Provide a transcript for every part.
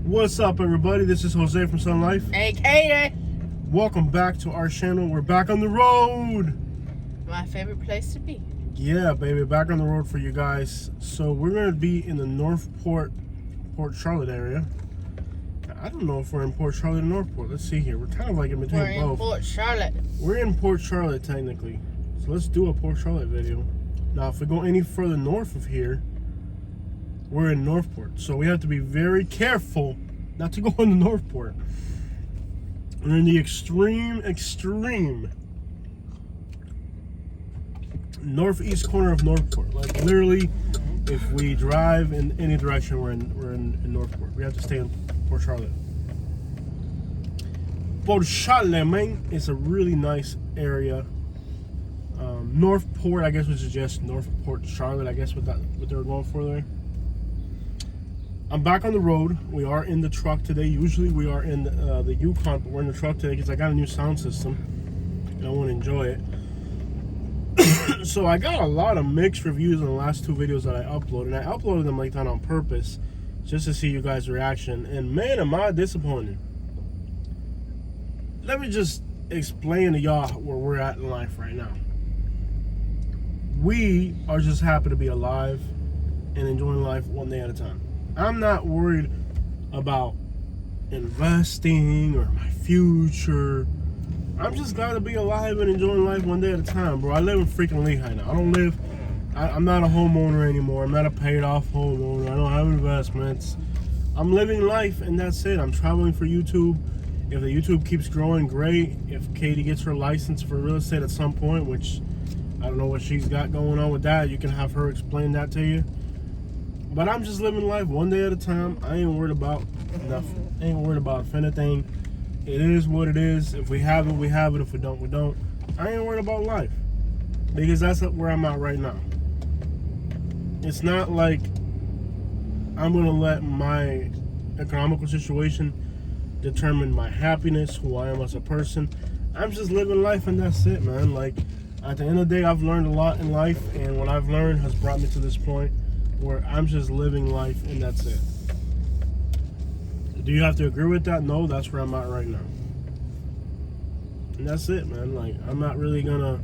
What's up, everybody? This is Jose from Sun Life. Hey, Katie. Welcome back to our channel. We're back on the road. My favorite place to be. Yeah, baby, back on the road for you guys. So we're gonna be in the Northport, Port Charlotte area. I don't know if we're in Port Charlotte or Northport. Let's see here. We're kind of like in between We're in both. Port Charlotte. We're in Port Charlotte technically. So let's do a Port Charlotte video. Now, if we go any further north of here, we're in Northport. So we have to be very careful not to go into Northport. We're in the extreme northeast corner of Northport. Like literally, if we drive in any direction, we're in Northport. We have to stay in Port Charlotte. Port Charlotte, man, it's a really nice area. Northport, I guess, which is just Northport Charlotte. I guess what they were going for there. I'm back on the road. We are in the truck today. Usually we are in the Yukon, but we're in the truck today because I got a new sound system and I want to enjoy it. So I got a lot of mixed reviews on the last two videos that I uploaded. And I uploaded them like that on purpose just to see you guys' reaction. And man, am I disappointed. Let me just explain to y'all where we're at in life right now. We are just happy to be alive and enjoying life one day at a time. I'm not worried about investing or my future. I'm just glad to be alive and enjoying life one day at a time, bro. I live in freaking Lehigh now. I'm not a homeowner anymore. I'm not a paid off homeowner. I don't have investments. I'm living life and that's it. I'm traveling for YouTube. If the YouTube keeps growing, great. If Katie gets her license for real estate at some point, which I don't know what she's got going on with that, you can have her explain that to you. But I'm just living life one day at a time. I ain't worried about nothing. I ain't worried about anything. It is what it is. If we have it, we have it. If we don't, we don't. I ain't worried about life. Because that's where I'm at right now. It's not like I'm going to let my economical situation determine my happiness, who I am as a person. I'm just living life and that's it, man. Like, at the end of the day, I've learned a lot in life. And what I've learned has brought me to this point where I'm just living life and that's it. Do you have to agree with that? No, that's where I'm at right now. And that's it, man. Like, I'm not really gonna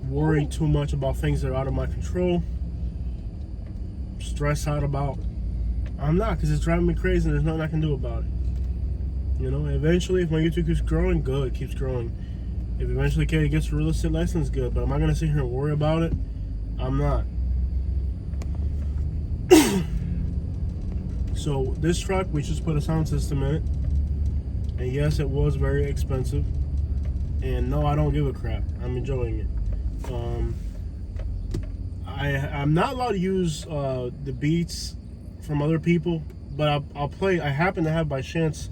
worry too much about things that are out of my control. Stress out about. I'm not, because it's driving me crazy and there's nothing I can do about it. You know, eventually if my YouTube keeps growing, good, it keeps growing. If eventually Katie gets a real estate license, good. But am I gonna sit here and worry about it? I'm not. So this truck, we just put a sound system in it, and yes, it was very expensive, and no, I don't give a crap. I'm enjoying it. I'm not allowed to use the beats from other people, but I'll play. I happen to have by chance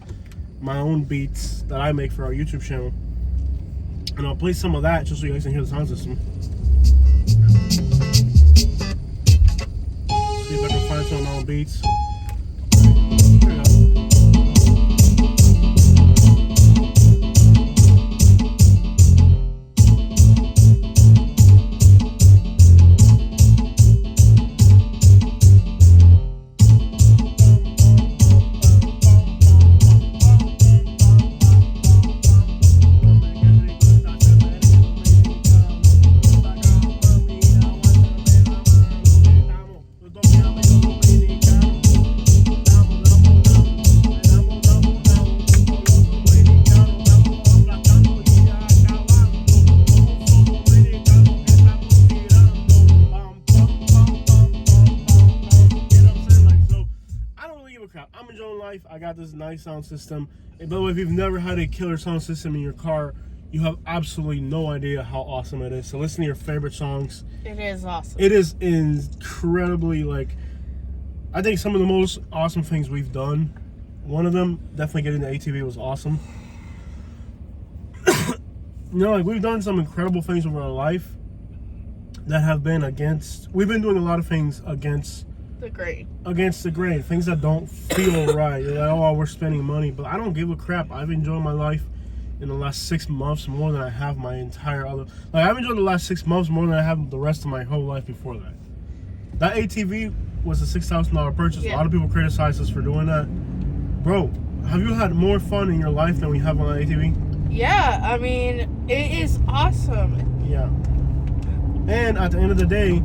my own beats that I make for our YouTube channel, and I'll play some of that just so you guys can hear the sound system. See if I can find some of my own beats. I'm enjoying life. I got this nice sound system. And by the way, if you've never had a killer sound system in your car, you have absolutely no idea how awesome it is. So listen to your favorite songs. It is awesome. It is incredibly, like, I think some of the most awesome things we've done. One of them, definitely getting the ATV, was awesome. You know, like, we've done some incredible things over our life that have been against, we've been doing a lot of things against the grain. Against the grain. Things that don't feel right. You're like, oh, we're spending money. But I don't give a crap. I've enjoyed my life in the last 6 months more than I have my entire other. Like, I've enjoyed the last 6 months more than I have the rest of my whole life before that. That ATV was a $6,000 purchase. A Yeah. lot of people criticize us for doing that. Bro, have you had more fun in your life than we have on the ATV? Yeah, I mean, it is awesome. Yeah. And at the end of the day,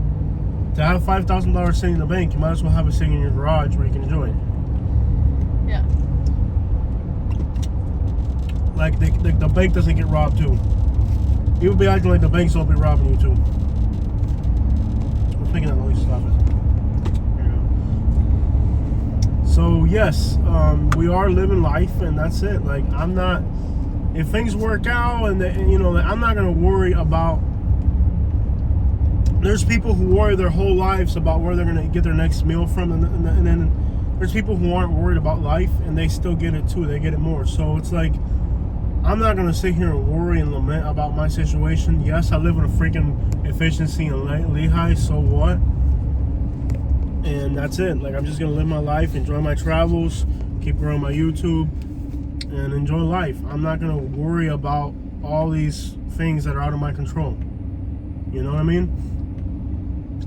to have $5,000 sitting in the bank, you might as well have it sitting in your garage where you can enjoy it. Yeah. Like the bank doesn't get robbed too. People be acting like the banks don't be robbing you too. What's making that noise? Stop it. There you go. So yes, we are living life, and that's it. Like I'm not. If things work out, and I'm not gonna worry about. There's people who worry their whole lives about where they're gonna get their next meal from, and then there's people who aren't worried about life, and they still get it too. They get it more. So it's like. I'm not gonna sit here and worry and lament about my situation. Yes, I live in a freaking efficiency in Lehigh, so what? And that's it. Like I'm just gonna live my life, enjoy my travels, keep growing my YouTube, and enjoy life. I'm not gonna worry about all these things that are out of my control. You know what I mean?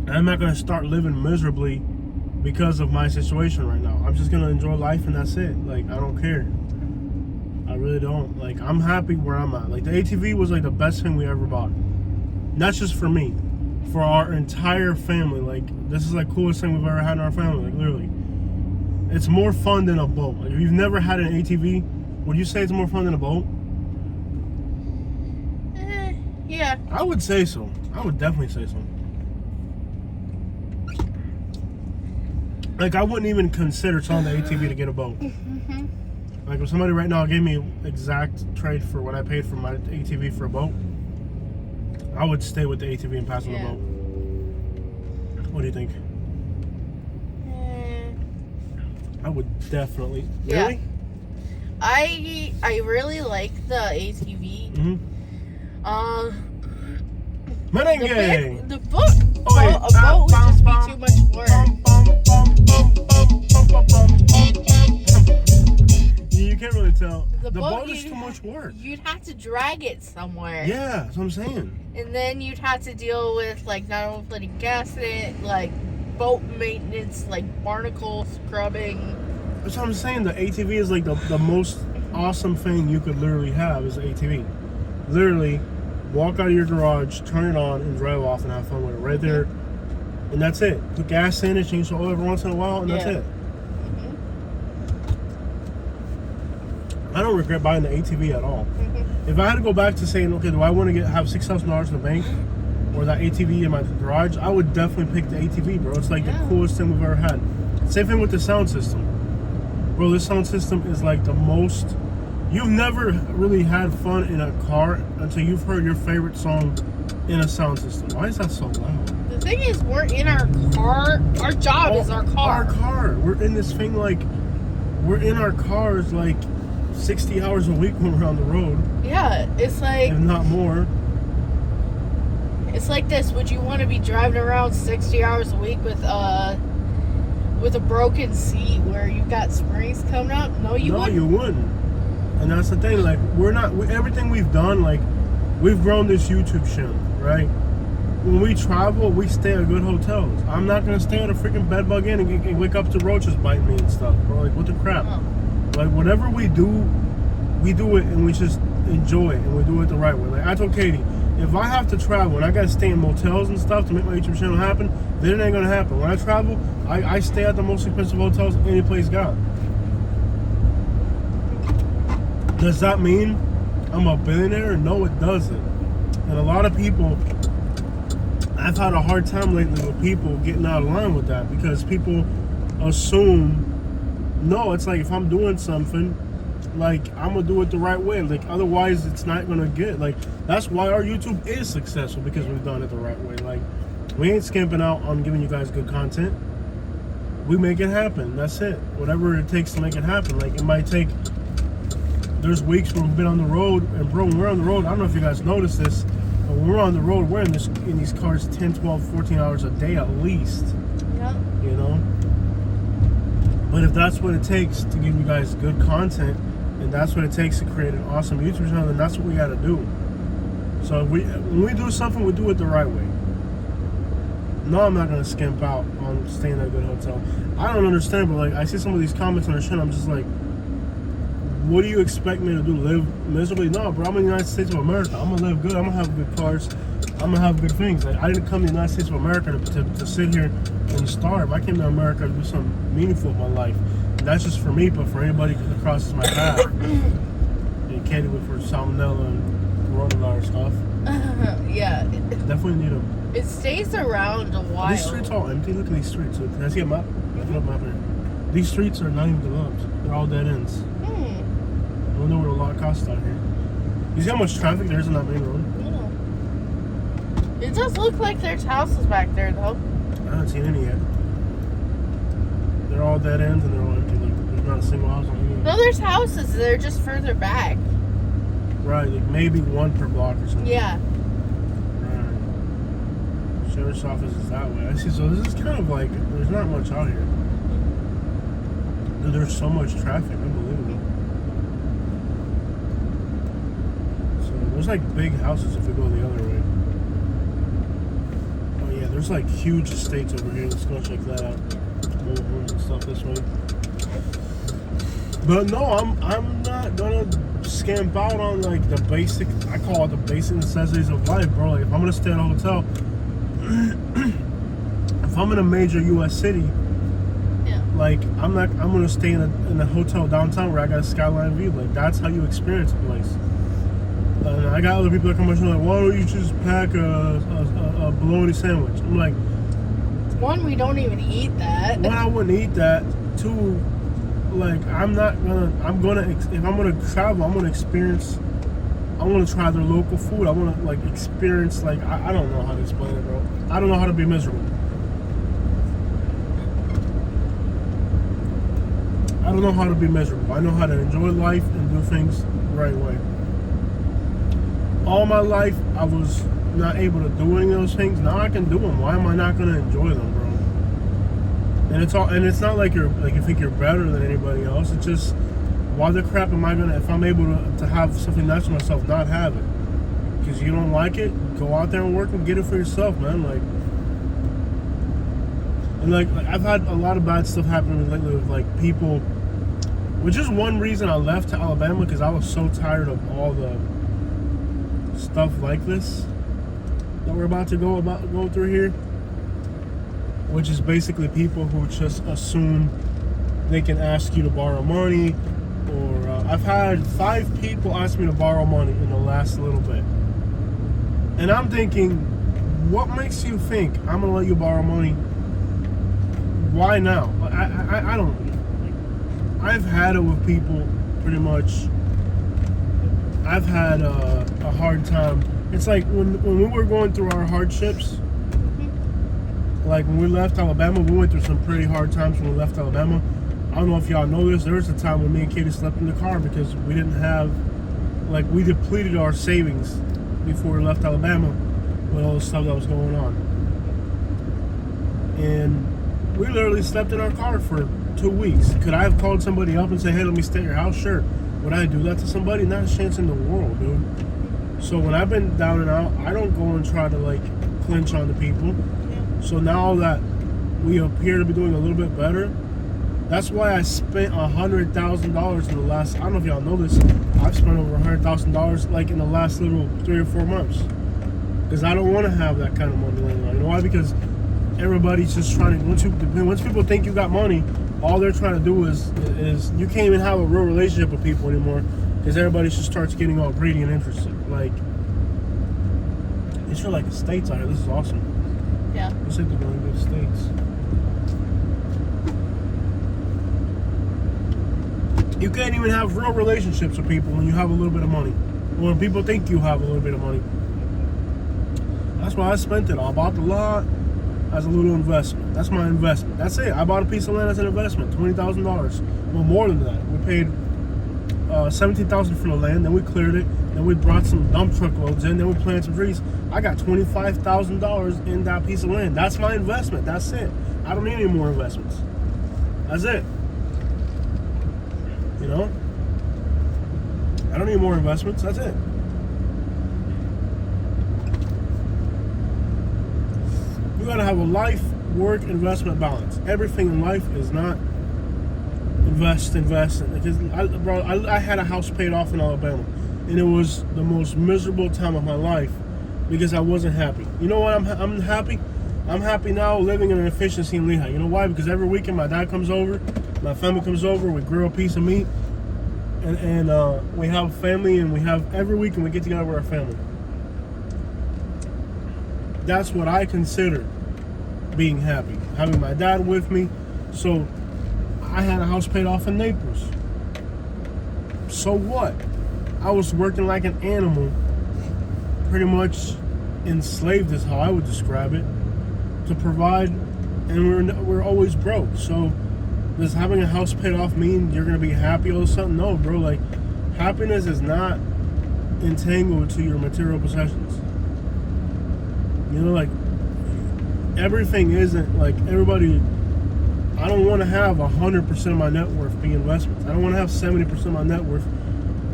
I'm not gonna start living miserably because of my situation right now. I'm just gonna enjoy life, and that's it. Like I don't care. I really don't. Like, I'm happy where I'm at. Like, the ATV was, like, the best thing we ever bought. Not just for me. For our entire family. Like, this is, like, coolest thing we've ever had in our family. Like, literally. It's more fun than a boat. Like, if you've never had an ATV, would you say it's more fun than a boat? Yeah. I would say so. I would definitely say so. Like, I wouldn't even consider selling the ATV to get a boat. Mm-hmm. Like if somebody right now gave me exact trade for what I paid for my ATV for a boat, I would stay with the ATV and pass on the boat. What do you think? I would definitely. Yeah. Really? I really like the ATV. Mm-hmm. Merengue! The boat. Oh, wait. A boat would just be too much work. You can't really tell. The boat is too much work. You'd have to drag it somewhere. Yeah, that's what I'm saying. And then you'd have to deal with like not only putting gas in it, like boat maintenance, like barnacle scrubbing. That's what I'm saying. The ATV is like the most awesome thing you could literally have is an ATV. Literally, walk out of your garage, turn it on, and drive off and have fun with it right there. And that's it. Put gas in it, change the oil every once in a while, and that's it. I don't regret buying the ATV at all. If I had to go back to saying, okay, do I want to have $6,000 in the bank or that ATV in my garage, I would definitely pick the ATV, bro. It's like the coolest thing we've ever had. Same thing with the sound system. Bro, this sound system is like the most... You've never really had fun in a car until you've heard your favorite song in a sound system. Why is that so loud? The thing is, we're in our car. Our job is our car. Our car. We're in this thing like... We're in our cars like 60 hours a week when we're on the road. Yeah, it's like... If not more. It's like this. Would you want to be driving around 60 hours a week with a broken seat where you've got springs coming up? No, you wouldn't. No, you wouldn't. And that's the thing. Like, everything we've done, like, we've grown this YouTube channel, right? When we travel, we stay at good hotels. I'm not going to stay at a freaking bed bug inn and wake up to roaches biting me and stuff, bro. Like, what the crap? Oh. Like, whatever we do it and we just enjoy it and we do it the right way. Like, I told Katie, if I have to travel and I gotta stay in motels and stuff to make my YouTube channel happen, then it ain't gonna happen. When I travel, I stay at the most expensive hotels any place got. Does that mean I'm a billionaire? No, it doesn't. And a lot of people, I've had a hard time lately with people getting out of line with that because people assume, no, it's like if I'm doing something, like I'm gonna do it the right way. Like otherwise, it's not gonna get. Like that's why our YouTube is successful because we've done it the right way. Like we ain't skimping out on giving you guys good content. We make it happen. That's it. Whatever it takes to make it happen. Like it might take. There's weeks where we've been on the road, and bro, when we're on the road, I don't know if you guys noticed this, but when we're on the road, we're in these cars 10, 12, 14 hours a day at least. Yeah. You know. But if that's what it takes to give you guys good content, and that's what it takes to create an awesome YouTube channel, then that's what we got to do. So when we do something, we do it the right way. no, I'm not gonna skimp out on staying at a good hotel. I don't understand, but like I see some of these comments on the shit, I'm just like, what do you expect me to do? Live miserably? No, bro. I'm in the United States of America. I'm gonna live good. I'm gonna have good cars. I'm gonna have good things. Like, I didn't come to the United States of America to sit here and starve. I came to America to do something meaningful with my life. And that's just for me, but for anybody that crosses my path. And candy with for salmonella and coronavirus stuff. Yeah. Definitely need them. It stays around a while. These streets all empty. Look at these streets. Can I see a map? Look at a map here. These streets are not even developed. They're all dead ends. I wonder what a lot costs out here. You see how much traffic there is on that main road? Yeah. It does look like there's houses back there, though. I haven't seen any yet. They're all dead ends and they're all empty. Like, there's not a single house on any. No, there's houses. They're just further back. Right, like maybe one per block or something. Yeah. Right. Sheriff's office is that way. I see. So this is kind of like, there's not much out here. Dude, there's so much traffic. Unbelievable. So there's like big houses if we go the other way. Oh yeah, there's like huge estates over here. Let's go check that out. Mobile homes and stuff this way. But no, I'm not gonna scamp out on like the basic. I call it the basic necessities of life, bro. Like if I'm gonna stay at a hotel, if I'm in a major U.S. city, like I'm gonna stay in a hotel downtown where I got a skyline view. Like that's how you experience a place. And I got other people that come up and like, why don't you just pack a bologna sandwich? I'm like, one, we don't even eat that. One, I wouldn't eat that. Two, like if I'm gonna travel, I'm gonna experience. I want to try their local food. I want to like experience. Like I don't know how to explain it, bro. I don't know how to be miserable. I don't know how to be miserable. I know how to enjoy life and do things the right way. All my life, I was not able to do any of those things. Now I can do them. Why am I not going to enjoy them, bro? And it's not like you think you're better than anybody else. It's just, why the crap am I gonna, if I'm able to have something nice for myself, not have it? Because you don't like it, go out there and work and get it for yourself, man. Like I've had a lot of bad stuff happen to me lately with like people. Which is one reason I left to Alabama, because I was so tired of all the stuff like this that we're about to go through here. Which is basically people who just assume they can ask you to borrow money, or I've had 5 people ask me to borrow money in the last little bit, and I'm thinking, what makes you think I'm gonna let you borrow money? Why now? I don't. I've had it with people pretty much. I've had a hard time. It's like when we were going through our hardships. Like when we left Alabama, we went through some pretty hard times when we left Alabama. I don't know if y'all know this. There was a time when me and Katie slept in the car because we didn't have, like, we depleted our savings before we left Alabama with all the stuff that was going on. And we literally slept in our car for 2 weeks. Could I have called somebody up and say, hey, let me stay at your house? Sure. Would I do that to somebody? Not a chance in the world, dude. So when I've been down and out, I don't go and try to, like, clinch on the people. So now that we appear to be doing a little bit better, that's why I spent $100,000 in the last, I don't know if y'all know this, I've spent over $100,000 like in the last little 3 or 4 months. Because I don't want to have that kind of money laying around. You know why? Because everybody's just trying to, once people think you got money, all they're trying to do is you can't even have a real relationship with people anymore, because everybody just starts getting all greedy and interested. Like, it's like estates out here. This is awesome. Yeah. Looks like they're going good states. You can't even have real relationships with people when you have a little bit of money. Or when people think you have a little bit of money. That's why I spent it all. I bought the lot as a little investment. That's my investment. That's it. I bought a piece of land as an investment. $20,000. Well, more than that. We paid $17,000 for the land. Then we cleared it. Then we brought some dump truck loads in. Then we planted some trees. I got $25,000 in that piece of land. That's my investment. That's it. I don't need any more investments. That's it. You know? I don't need more investments. That's it. gotta have a life work investment balance. Everything in life is not invest. Because I had a house paid off in Alabama, and it was the most miserable time of my life because I wasn't happy. You know what? I'm happy. I'm happy now living in an efficiency in Lehigh. You know why? Because every weekend my dad comes over, my family comes over, we grill a piece of meat, and we have family, and we have every weekend we get together with our family. That's what I consider being happy. Having my dad with me. So I had a house paid off in Naples. So what? I was working like an animal, pretty much enslaved is how I would describe it, to provide, and we're always broke. So does having a house paid off mean you're gonna be happy all of a sudden? No, bro. Like, happiness is not entangled to your material possessions. You know, like, everything isn't like everybody. I don't want to have 100% of my net worth be investments. I don't want to have 70% of my net worth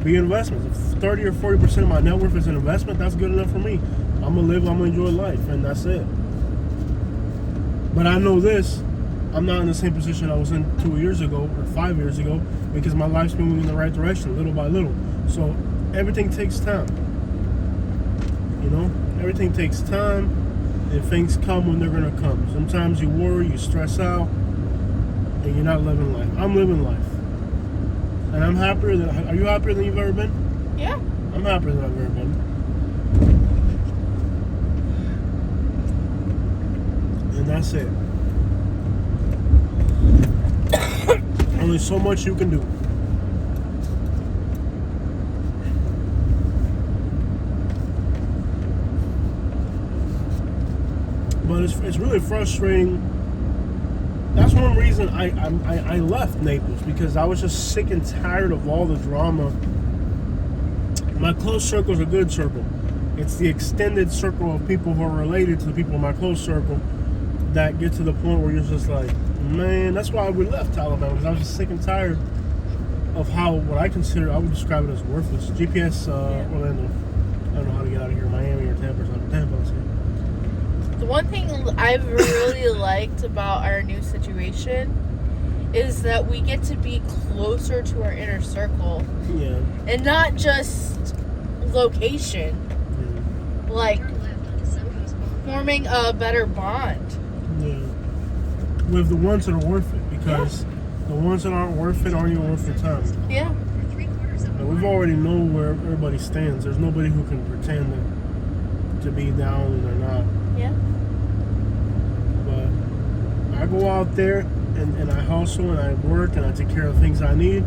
be investments. If 30 or 40% of my net worth is an investment, that's good enough for me. I'm gonna live, I'm gonna enjoy life, and that's it. But I know this, I'm not in the same position I was in 2 years ago or 5 years ago, because my life's moving in the right direction, little by little. So everything takes time. You know, everything takes time, and things come when they're gonna come. Sometimes you worry, you stress out, and you're not living life. I'm living life. And I'm happier than, are you happier than you've ever been? Yeah. I'm happier than I've ever been. And that's it. Only so much you can do. But it's really frustrating. That's one reason I left Naples, because I was just sick and tired of all the drama. My close circle is a good circle. It's the extended circle of people who are related to the people in my close circle that get to the point where you're just like, man, that's why we left Alabama, because I was just sick and tired of how, what I consider, I would describe it as worthless. GPS Orlando. I don't know how to get out of here, Miami or Tampa or something. Tampa, let's see. The one thing I've really liked about our new situation is that we get to be closer to our inner circle. Yeah. And not just location. Yeah. Like, forming a better bond. Yeah. With the ones that are worth it, because the ones that aren't worth it aren't even worth your time. Yeah. And we've already know where everybody stands. There's nobody who can pretend to be down and they're not. Yeah. But I go out there and I hustle and I work and I take care of things I need,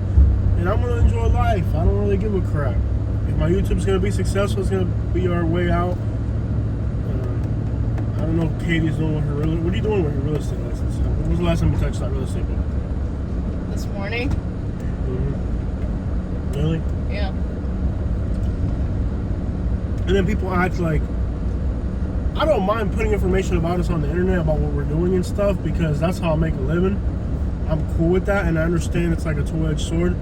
and I'm gonna enjoy life. I don't really give a crap. If my YouTube's gonna be successful, it's gonna be our way out. I don't know if Katie's doing with her real. What are you doing with your real estate license? When was the last time you touched that real estate book? This morning? Mm-hmm. Really? Yeah. And then people act like, I don't mind putting information about us on the internet about what we're doing and stuff, because that's how I make a living. I'm cool with that, and I understand it's like a two-edged sword.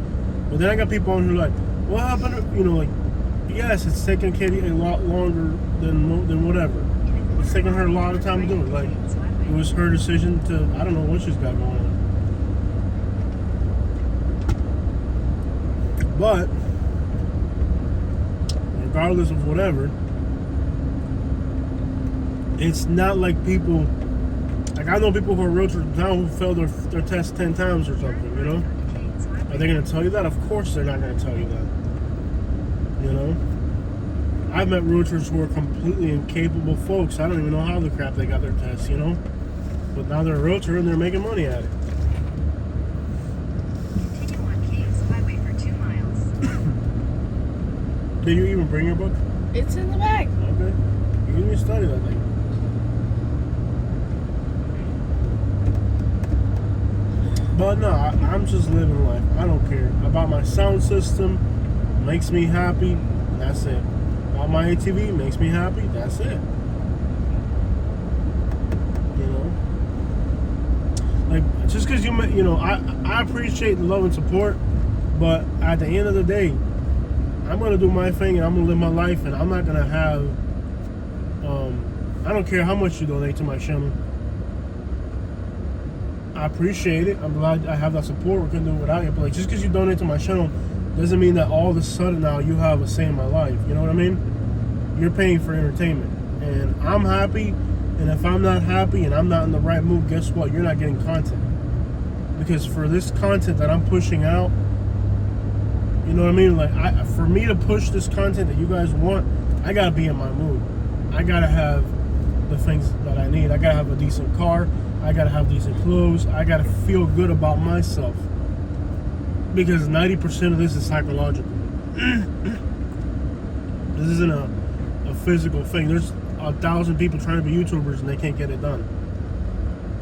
But then I got people on who are like, what happened to, you know, like, yes, it's taking Katie a lot longer than whatever. It's taking her a lot of time to do it. Like, it was her decision to, I don't know what she's got going on. But regardless of whatever, it's not like people, like, I know people who are realtors now who failed their test 10 times or something, you know? Are they going to tell you that? Of course they're not going to tell you that. You know? I've met realtors who are completely incapable folks. I don't even know how the crap they got their tests, you know? But now they're a realtor and they're making money at it. Continue on Keyes Highway for 2 miles. Did you even bring your book? It's in the bag. Okay. You need to study that thing. But no, I'm just living life. I don't care about my sound system. Makes me happy. That's it. About my ATV makes me happy. That's it. You know, like, just because you know, I appreciate the love and support, but at the end of the day, I'm gonna do my thing and I'm gonna live my life, and I'm not gonna have I don't care how much you donate to my channel. I appreciate it. I'm glad I have that support. We couldn't do it without you. But like, just because you donate to my channel doesn't mean that all of a sudden now you have a say in my life. You know what I mean? You're paying for entertainment. And I'm happy. And if I'm not happy and I'm not in the right mood, guess what? You're not getting content. Because for this content that I'm pushing out, you know what I mean? Like, for me to push this content that you guys want, I gotta be in my mood. I gotta have the things that I need. I gotta have a decent car. I gotta have decent clothes. I gotta feel good about myself. Because 90% of this is psychological. This isn't a physical thing. There's 1,000 people trying to be YouTubers and they can't get it done.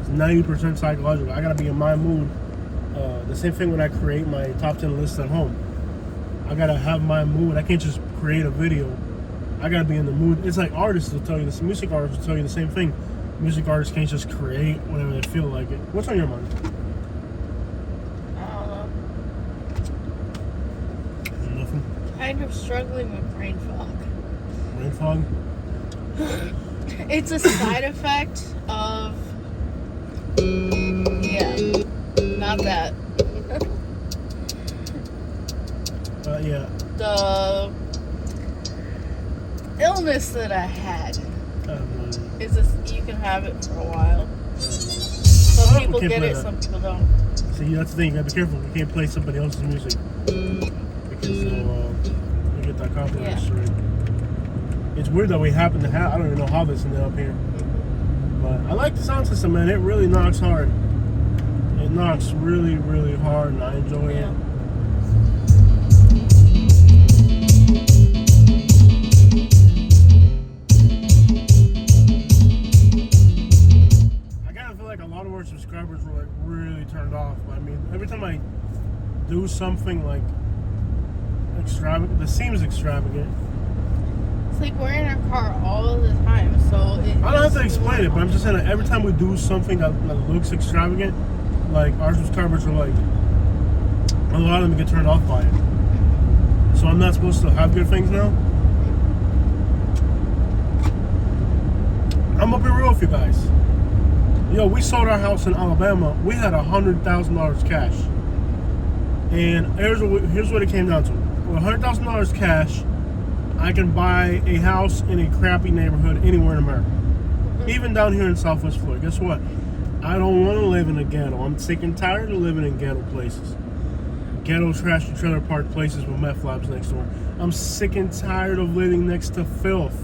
It's 90% psychological. I gotta be in my mood. The same thing when I create my top 10 list at home. I gotta have my mood. I can't just create a video. I gotta be in the mood. It's like artists will tell you this. Music artists will tell you the same thing. Music artists can't just create whenever they feel like it. What's on your mind? Nothing. Kind of struggling with brain fog. Brain fog? It's a side effect of, yeah, not that. Yeah. The illness that I had is this, you can have it for a while. Some people can't get play it, that. some people don't. See, that's the thing. You gotta be careful. You can't play somebody else's music because you'll get that copyright straight. It's weird that we happen to have. I don't even know how this ended up here, but I like the sound system, man. It really knocks hard. It knocks really, really hard, and I enjoy it. Subscribers were like really turned off. I mean, every time I do something like extravagant, this seems extravagant. It's like we're in our car all the time, so I don't have to explain it, but I'm just saying that every time we do something that looks extravagant, like our subscribers are like, a lot of them get turned off by it. So I'm not supposed to have good things now. I'm gonna be real with you guys. Yo, we sold our house in Alabama. We had $100,000 cash. And here's what it came down to. With $100,000 cash, I can buy a house in a crappy neighborhood anywhere in America. Even down here in Southwest Florida. Guess what? I don't want to live in a ghetto. I'm sick and tired of living in ghetto places. Ghetto trash and trailer park places with meth labs next door. I'm sick and tired of living next to filth.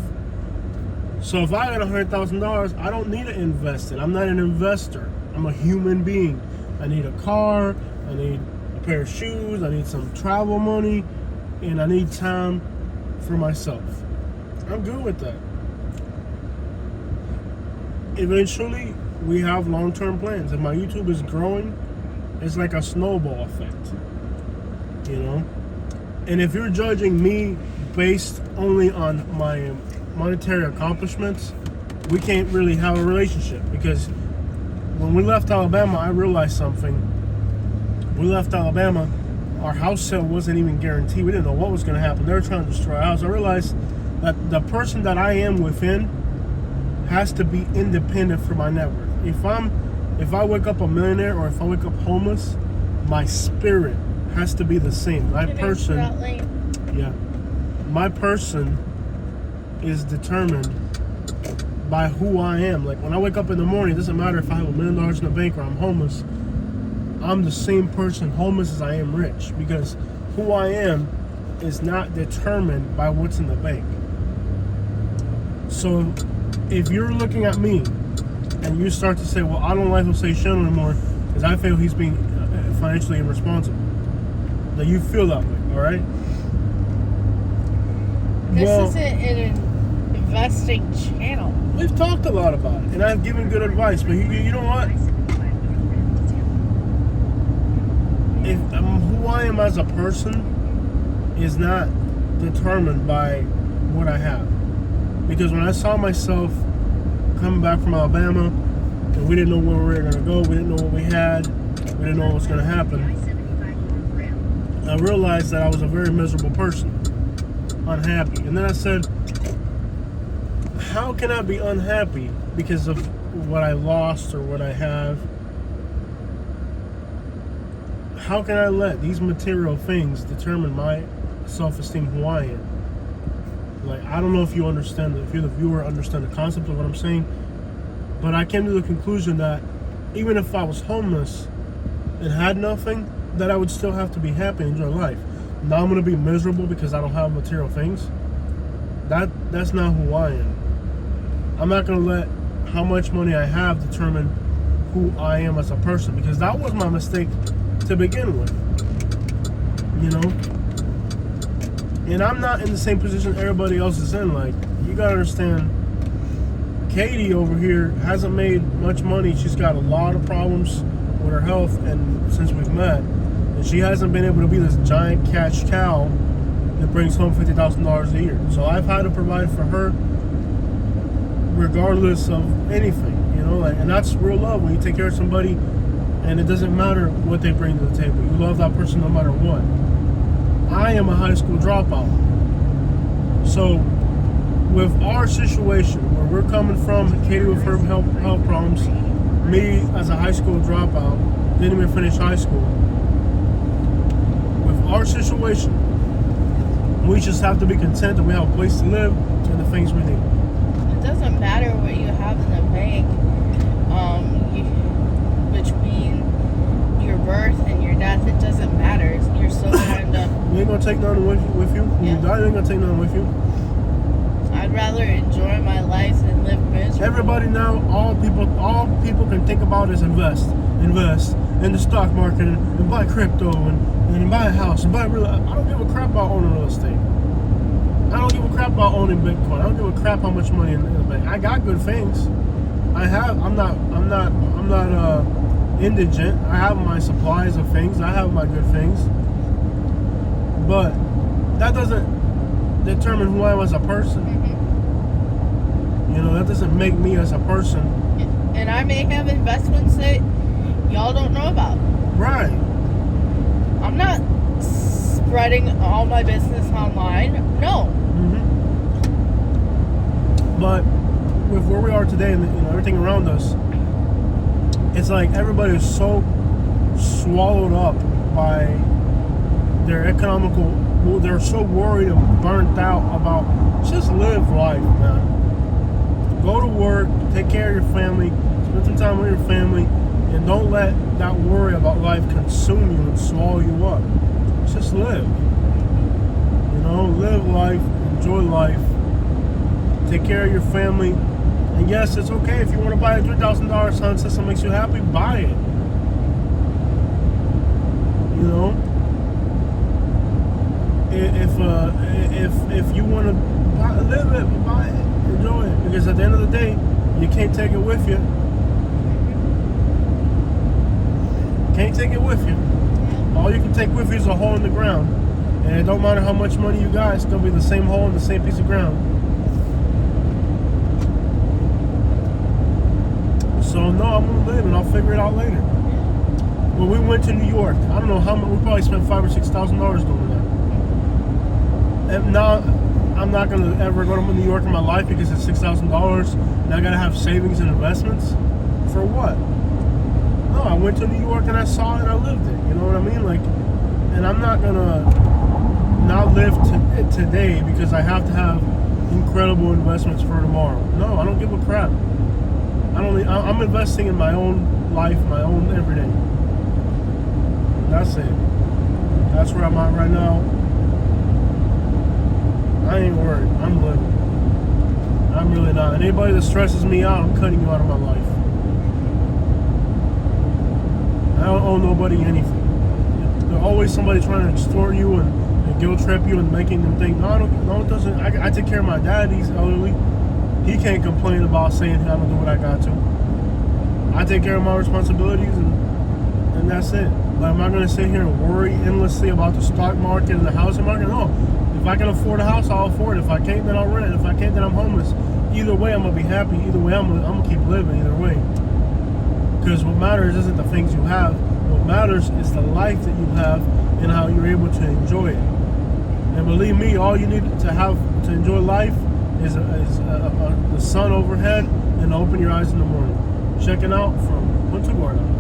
So if I got $100,000, I don't need to invest it. I'm not an investor. I'm a human being. I need a car. I need a pair of shoes. I need some travel money. And I need time for myself. I'm good with that. Eventually, we have long-term plans. If my YouTube is growing, it's like a snowball effect. You know? And if you're judging me based only on my monetary accomplishments, we can't really have a relationship, because when we left Alabama, I realized something. We left Alabama, our house sale wasn't even guaranteed. We didn't know what was going to happen. They were trying to destroy our house. I realized that the person that I am within has to be independent for my net worth. If I wake up a millionaire or if I wake up homeless, my spirit has to be the same. My person is determined by who I am. Like when I wake up in the morning, it doesn't matter if I have $1 million in the bank or I'm homeless. I'm the same person homeless as I am rich, because who I am is not determined by what's in the bank. So if you're looking at me and you start to say, well, I don't like Jose Shano anymore because I feel he's being financially irresponsible, that you feel that way, all right? This isn't an investing channel. We've talked a lot about it, and I've given good advice, but you know what? If who I am as a person is not determined by what I have. Because when I saw myself coming back from Alabama, and we didn't know where we were going to go, we didn't know what we had, we didn't know what was going to happen, I realized that I was a very miserable person, unhappy. And then I said, how can I be unhappy because of what I lost or what I have? How can I let these material things determine my self-esteem, who I am? Like, I don't know if you understand, if you're the viewer, understand the concept of what I'm saying, but I came to the conclusion that even if I was homeless and had nothing, that I would still have to be happy and enjoy life. Now I'm gonna be miserable because I don't have material things. That's not who I am. I'm not gonna let how much money I have determine who I am as a person, because that was my mistake to begin with. You know? And I'm not in the same position everybody else is in. Like, you gotta understand, Katie over here hasn't made much money. She's got a lot of problems with her health, and since we've met, and she hasn't been able to be this giant cash cow that brings home $50,000 a year. So I've had to provide for her regardless of anything, you know, like, and that's real love when you take care of somebody and it doesn't matter what they bring to the table. You love that person no matter what. I am a high school dropout. So with our situation where we're coming from, Katie with her health problems, me as a high school dropout, didn't even finish high school. With our situation, we just have to be content that we have a place to live and the things we need. It doesn't matter what you have in the bank, between your birth and your death. It doesn't matter. You're still gonna end up. You ain't gonna take nothing with you. When you die, you ain't gonna take nothing with you. I'd rather enjoy my life than live miserable. Everybody now, all people can think about is invest in the stock market and buy crypto and buy a house and buy real. I don't give a crap about owning real estate. I don't give a crap about owning Bitcoin. I don't give a crap how much money in the bank. I got good things. I'm not indigent. I have my supplies of things. I have my good things. But that doesn't determine who I am as a person. Mm-hmm. You know, that doesn't make me as a person. And I may have investments that y'all don't know about. Right. I'm not spreading all my business online. No. Mm-hmm. But with where we are today and everything around us, it's like everybody is so swallowed up by their economical. Well, they're so worried and burnt out about just live life, man. Go to work, take care of your family, spend some time with your family, and don't let that worry about life consume you and swallow you up. Just live. You know, live life, enjoy life, take care of your family. And yes, it's okay if you want to buy a $3,000 sound system that makes you happy, buy it. You know, if you want to live it, buy it, enjoy it. Because at the end of the day, you can't take it with you. Can't take it with you. All you can take with you is a hole in the ground. And it don't matter how much money you got, it's gonna be the same hole in the same piece of ground. So no, I'm gonna live and I'll figure it out later. When we went to New York, I don't know how much, we probably spent $5,000 or $6,000 doing that. And now I'm not gonna ever go to New York in my life because it's $6,000 and I gotta have savings and investments. For what? No, I went to New York and I saw it and I lived it. You know what I mean? Like, and I'm not gonna not live today because I have to have incredible investments for tomorrow. No, I don't give a crap. I'm investing in my own life, my own everyday. That's it. That's where I'm at right now. I ain't worried. I'm living. I'm really not. And anybody that stresses me out, I'm cutting you out of my life. I don't owe nobody anything. There's always somebody trying to extort you and guilt trip you and making them think, no, it doesn't. I take care of my dad. He's elderly. He can't complain about saying I'm gonna do what I got to. I take care of my responsibilities and that's it. But am I gonna sit here and worry endlessly about the stock market and the housing market? No. If I can afford a house, I'll afford it. If I can't, then I'll rent it. If I can't, then I'm homeless. Either way, I'm gonna be happy. Either way, I'm gonna keep living. Either way. Because what matters isn't the things you have. What matters is the life that you have and how you're able to enjoy it. And believe me, all you need to have to enjoy life is the sun overhead and open your eyes in the morning. Checking out from Punta Gorda.